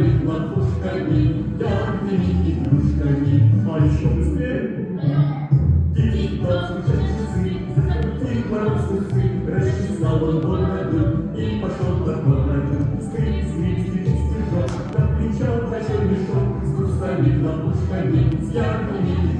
кустами, ловушками, яркими игрушками. А еще быстрее! Тик-ток, часы, закрутил мороз усы, расчесал он бороду и пошел по городу. Скрип, скрип, скрип, стежок, на плечо большой мешок с кустами, ловушками, с яркими